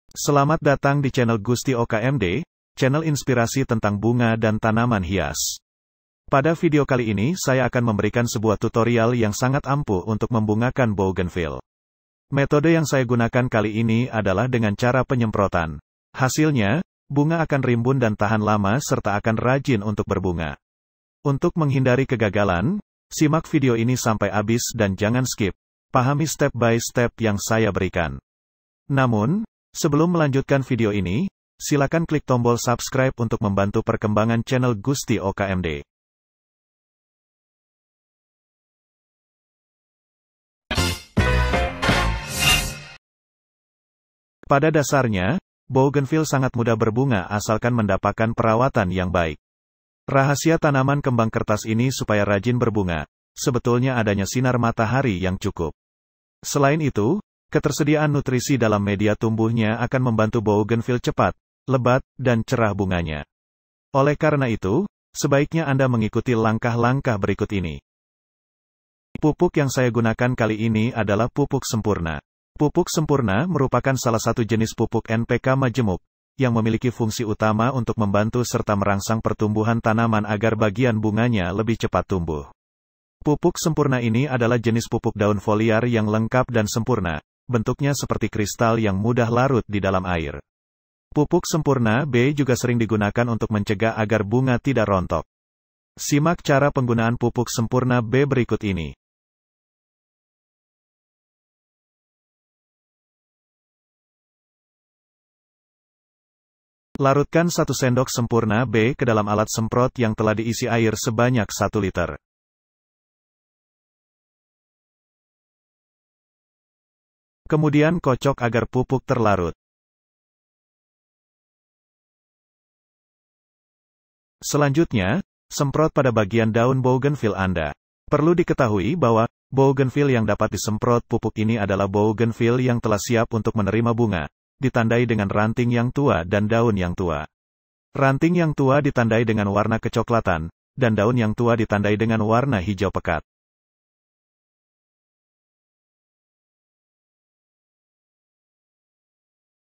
Selamat datang di channel Gusti OKMD, channel inspirasi tentang bunga dan tanaman hias. Pada video kali ini saya akan memberikan sebuah tutorial yang sangat ampuh untuk membungakan bougainville. Metode yang saya gunakan kali ini adalah dengan cara penyemprotan. Hasilnya, bunga akan rimbun dan tahan lama serta akan rajin untuk berbunga. Untuk menghindari kegagalan, simak video ini sampai habis dan jangan skip. Pahami step by step yang saya berikan. Namun, sebelum melanjutkan video ini, silakan klik tombol subscribe untuk membantu perkembangan channel Gusti OKMD. Pada dasarnya, bougainville sangat mudah berbunga asalkan mendapatkan perawatan yang baik. Rahasia tanaman kembang kertas ini supaya rajin berbunga, sebetulnya adanya sinar matahari yang cukup. Selain itu, ketersediaan nutrisi dalam media tumbuhnya akan membantu bougainville cepat, lebat, dan cerah bunganya. Oleh karena itu, sebaiknya Anda mengikuti langkah-langkah berikut ini. Pupuk yang saya gunakan kali ini adalah pupuk sempurna. Pupuk sempurna merupakan salah satu jenis pupuk NPK majemuk, yang memiliki fungsi utama untuk membantu serta merangsang pertumbuhan tanaman agar bagian bunganya lebih cepat tumbuh. Pupuk sempurna ini adalah jenis pupuk daun foliar yang lengkap dan sempurna, bentuknya seperti kristal yang mudah larut di dalam air. Pupuk sempurna B juga sering digunakan untuk mencegah agar bunga tidak rontok. Simak cara penggunaan pupuk sempurna B berikut ini. Larutkan 1 sendok sempurna B ke dalam alat semprot yang telah diisi air sebanyak 1 liter. Kemudian kocok agar pupuk terlarut. Selanjutnya, semprot pada bagian daun bougainville Anda. Perlu diketahui bahwa, bougainville yang dapat disemprot pupuk ini adalah bougainville yang telah siap untuk menerima bunga, ditandai dengan ranting yang tua dan daun yang tua. Ranting yang tua ditandai dengan warna kecoklatan, dan daun yang tua ditandai dengan warna hijau pekat.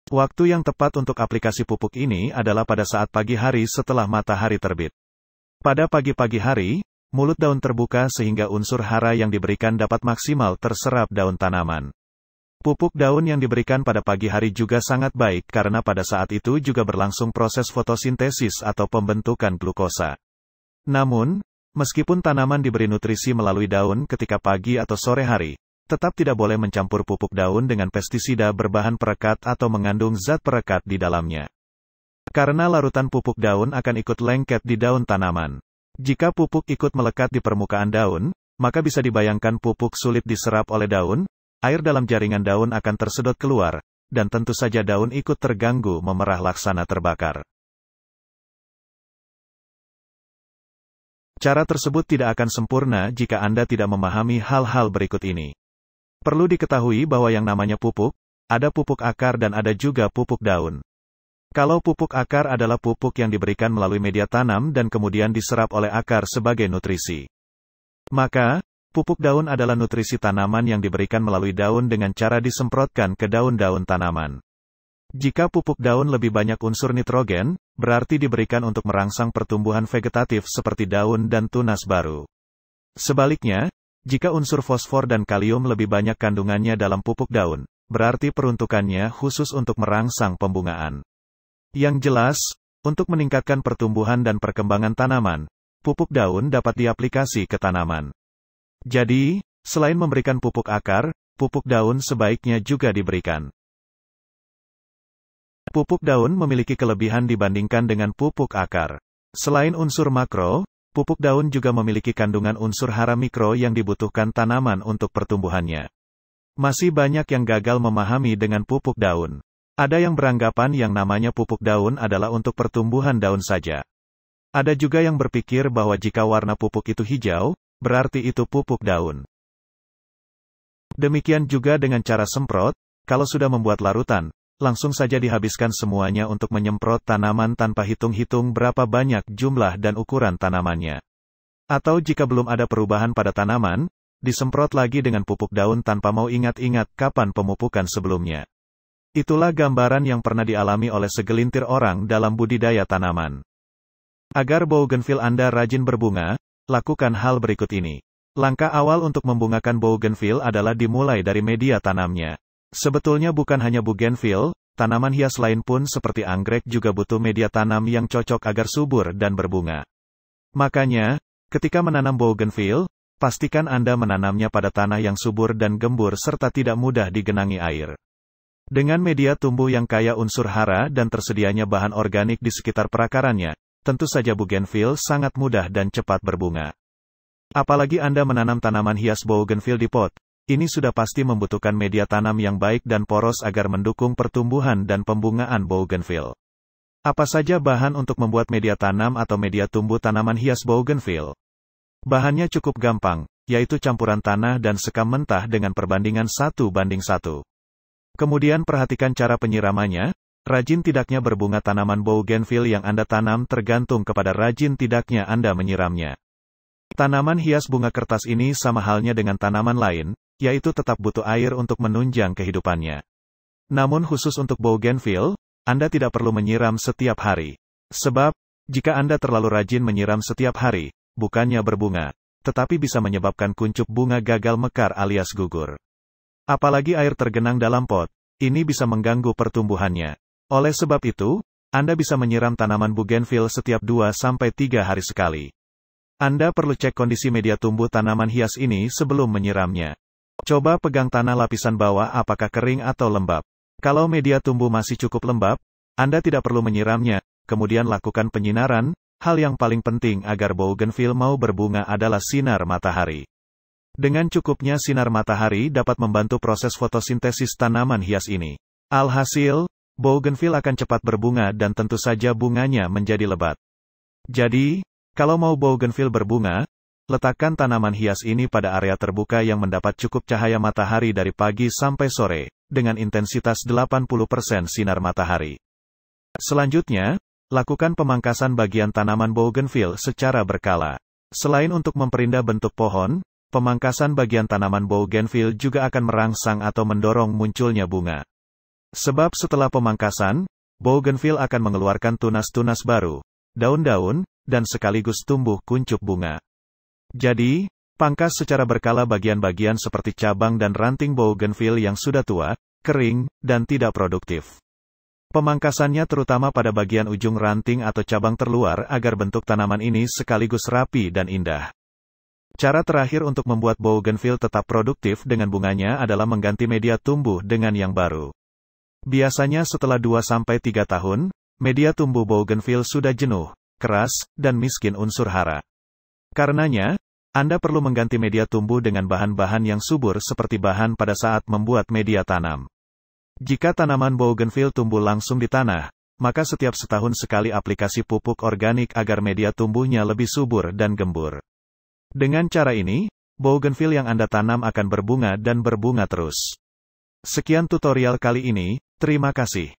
Waktu yang tepat untuk aplikasi pupuk ini adalah pada saat pagi hari setelah matahari terbit. Pada pagi-pagi hari, mulut daun terbuka sehingga unsur hara yang diberikan dapat maksimal terserap daun tanaman. Pupuk daun yang diberikan pada pagi hari juga sangat baik karena pada saat itu juga berlangsung proses fotosintesis atau pembentukan glukosa. Namun, meskipun tanaman diberi nutrisi melalui daun ketika pagi atau sore hari, tetap tidak boleh mencampur pupuk daun dengan pestisida berbahan perekat atau mengandung zat perekat di dalamnya. Karena larutan pupuk daun akan ikut lengket di daun tanaman. Jika pupuk ikut melekat di permukaan daun, maka bisa dibayangkan pupuk sulit diserap oleh daun, air dalam jaringan daun akan tersedot keluar, dan tentu saja daun ikut terganggu memerah laksana terbakar. Cara tersebut tidak akan sempurna jika Anda tidak memahami hal-hal berikut ini. Perlu diketahui bahwa yang namanya pupuk, ada pupuk akar dan ada juga pupuk daun. Kalau pupuk akar adalah pupuk yang diberikan melalui media tanam dan kemudian diserap oleh akar sebagai nutrisi. Maka, pupuk daun adalah nutrisi tanaman yang diberikan melalui daun dengan cara disemprotkan ke daun-daun tanaman. Jika pupuk daun lebih banyak unsur nitrogen, berarti diberikan untuk merangsang pertumbuhan vegetatif seperti daun dan tunas baru. Sebaliknya, jika unsur fosfor dan kalium lebih banyak kandungannya dalam pupuk daun, berarti peruntukannya khusus untuk merangsang pembungaan. Yang jelas, untuk meningkatkan pertumbuhan dan perkembangan tanaman, pupuk daun dapat diaplikasi ke tanaman. Jadi, selain memberikan pupuk akar, pupuk daun sebaiknya juga diberikan. Pupuk daun memiliki kelebihan dibandingkan dengan pupuk akar. Selain unsur makro, pupuk daun juga memiliki kandungan unsur hara mikro yang dibutuhkan tanaman untuk pertumbuhannya. Masih banyak yang gagal memahami dengan pupuk daun. Ada yang beranggapan yang namanya pupuk daun adalah untuk pertumbuhan daun saja. Ada juga yang berpikir bahwa jika warna pupuk itu hijau, berarti itu pupuk daun. Demikian juga dengan cara semprot, kalau sudah membuat larutan, langsung saja dihabiskan semuanya untuk menyemprot tanaman tanpa hitung-hitung berapa banyak jumlah dan ukuran tanamannya. Atau jika belum ada perubahan pada tanaman, disemprot lagi dengan pupuk daun tanpa mau ingat-ingat kapan pemupukan sebelumnya. Itulah gambaran yang pernah dialami oleh segelintir orang dalam budidaya tanaman. Agar bougainville Anda rajin berbunga, lakukan hal berikut ini. Langkah awal untuk membungakan bougainville adalah dimulai dari media tanamnya. Sebetulnya bukan hanya bougainville, tanaman hias lain pun seperti anggrek juga butuh media tanam yang cocok agar subur dan berbunga. Makanya, ketika menanam bougainville, pastikan Anda menanamnya pada tanah yang subur dan gembur serta tidak mudah digenangi air. Dengan media tumbuh yang kaya unsur hara dan tersedianya bahan organik di sekitar perakarannya, tentu saja bougainville sangat mudah dan cepat berbunga. Apalagi Anda menanam tanaman hias bougainville di pot, ini sudah pasti membutuhkan media tanam yang baik dan poros agar mendukung pertumbuhan dan pembungaan bougainville. Apa saja bahan untuk membuat media tanam atau media tumbuh tanaman hias bougainville? Bahannya cukup gampang, yaitu campuran tanah dan sekam mentah dengan perbandingan 1:1. Kemudian perhatikan cara penyiramannya. Rajin tidaknya berbunga tanaman bougainville yang Anda tanam tergantung kepada rajin tidaknya Anda menyiramnya. Tanaman hias bunga kertas ini sama halnya dengan tanaman lain, yaitu tetap butuh air untuk menunjang kehidupannya. Namun khusus untuk bougainville, Anda tidak perlu menyiram setiap hari. Sebab, jika Anda terlalu rajin menyiram setiap hari, bukannya berbunga, tetapi bisa menyebabkan kuncup bunga gagal mekar alias gugur. Apalagi air tergenang dalam pot, ini bisa mengganggu pertumbuhannya. Oleh sebab itu, Anda bisa menyiram tanaman bougainville setiap 2-3 hari sekali. Anda perlu cek kondisi media tumbuh tanaman hias ini sebelum menyiramnya. Coba pegang tanah lapisan bawah apakah kering atau lembab. Kalau media tumbuh masih cukup lembab, Anda tidak perlu menyiramnya, kemudian lakukan penyinaran. Hal yang paling penting agar bougainville mau berbunga adalah sinar matahari. Dengan cukupnya sinar matahari dapat membantu proses fotosintesis tanaman hias ini. Alhasil, bougainville akan cepat berbunga dan tentu saja bunganya menjadi lebat. Jadi, kalau mau bougainville berbunga, letakkan tanaman hias ini pada area terbuka yang mendapat cukup cahaya matahari dari pagi sampai sore, dengan intensitas 80% sinar matahari. Selanjutnya, lakukan pemangkasan bagian tanaman bougainville secara berkala. Selain untuk memperindah bentuk pohon, pemangkasan bagian tanaman bougainville juga akan merangsang atau mendorong munculnya bunga. Sebab setelah pemangkasan, bougainville akan mengeluarkan tunas-tunas baru, daun-daun, dan sekaligus tumbuh kuncup bunga. Jadi, pangkas secara berkala bagian-bagian seperti cabang dan ranting bougainville yang sudah tua, kering, dan tidak produktif. Pemangkasannya terutama pada bagian ujung ranting atau cabang terluar agar bentuk tanaman ini sekaligus rapi dan indah. Cara terakhir untuk membuat bougainville tetap produktif dengan bunganya adalah mengganti media tumbuh dengan yang baru. Biasanya setelah 2-3 tahun, media tumbuh bougainville sudah jenuh, keras, dan miskin unsur hara. Karenanya, Anda perlu mengganti media tumbuh dengan bahan-bahan yang subur seperti bahan pada saat membuat media tanam. Jika tanaman bougainville tumbuh langsung di tanah, maka setiap setahun sekali aplikasi pupuk organik agar media tumbuhnya lebih subur dan gembur. Dengan cara ini, bougainville yang Anda tanam akan berbunga dan berbunga terus. Sekian tutorial kali ini, terima kasih.